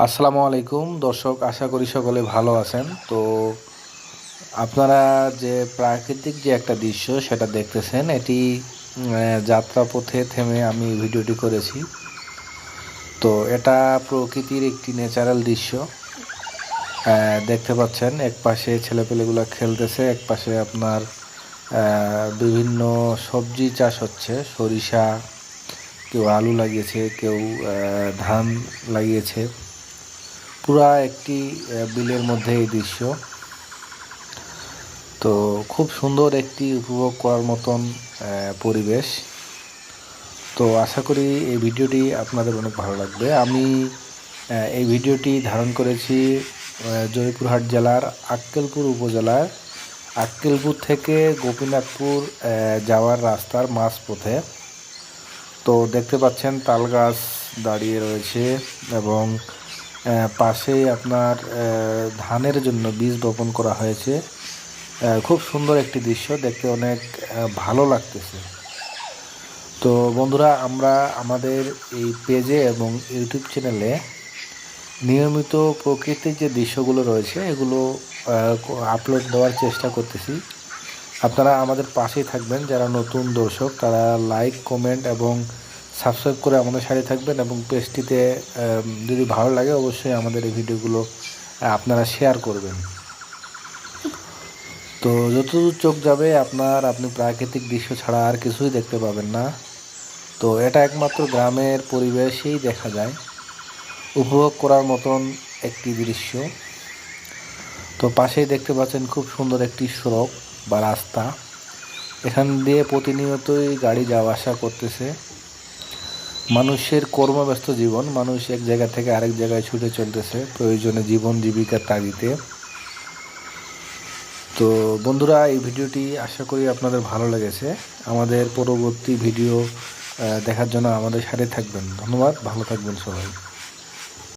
আসসালামু আলাইকুম দর্শক, আশা করি সকলে ভালো আছেন। তো আপনারা যে প্রাকৃতিক যে একটা দৃশ্য সেটা দেখতেছেন, এটি যাত্রাপথে থেমে আমি ভিডিওটি করেছি। তো এটা প্রকৃতির একটি ন্যাচারাল দৃশ্য। দেখতে পাচ্ছেন এক পাশে ছেলেপেলেগুলো খেলতেছে, এক পাশে আপনার বিভিন্ন সবজি চাষ হচ্ছে। সরিষা, কেউ আলু লাগিয়েছে, কেউ ধান লাগিয়েছে। পুরা একটি বিলের মধ্যে এই দৃশ্য। তো খুব সুন্দর একটি উপভোগ করার মতন পরিবেশ। তো আশা করি এই ভিডিওটি আপনাদের অনেক ভালো লাগবে। আমি এই ভিডিওটি ধারণ করেছি জয়পুরহাট জেলার আক্কেলপুর উপজেলার আক্কেলপুর থেকে গোপীনাথপুর যাওয়ার রাস্তার মাঝপথে। তো দেখতে পাচ্ছেন তাল গাছ দাঁড়িয়ে রয়েছে এবং পাশেই আপনার ধানের জন্য বীজ বপন করা হয়েছে। খুব সুন্দর একটি দৃশ্য, দেখতে অনেক ভালো লাগতেছে। তো বন্ধুরা, আমরা আমাদের এই পেজে এবং ইউটিউব চ্যানেলে নিয়মিত প্রকৃতির যে দৃশ্যগুলো রয়েছে এগুলো আপলোড দেওয়ার চেষ্টা করতেছি। আপনারা আমাদের পাশেই থাকবেন। যারা নতুন দর্শক তারা লাইক, কমেন্ট এবং সাবস্ক্রাইব করে আমাদের সাথে থাকবেন এবং পেজটিতে যদি ভালো লাগে অবশ্যই আমাদের এই ভিডিওগুলো আপনারা শেয়ার করবেন। তো যতদূর চোখ যাবে আপনি প্রাকৃতিক দৃশ্য ছাড়া আর কিছুই দেখতে পাবেন না। তো এটা একমাত্র গ্রামের পরিবেশেই দেখা যায়, উপভোগ করার মতন একটি দৃশ্য। তো পাশেই দেখতে পাচ্ছেন খুব সুন্দর একটি সড়ক বা রাস্তা। এখান দিয়ে প্রতিনিয়তই গাড়ি যাওয়া আসা করতেছে। মানুষের কর্মব্যস্ত জীবন, মানুষ এক জায়গা থেকে আরেক জায়গায় ছুটে চলতেছে প্রয়োজনে জীবন জীবিকার তাগিদে। তো বন্ধুরা, এই ভিডিওটি আশা করি আপনাদের ভালো লেগেছে। আমাদের পরবর্তী ভিডিও দেখার জন্য আমাদের সাথে থাকবেন। ধন্যবাদ, ভালো থাকবেন সবাই।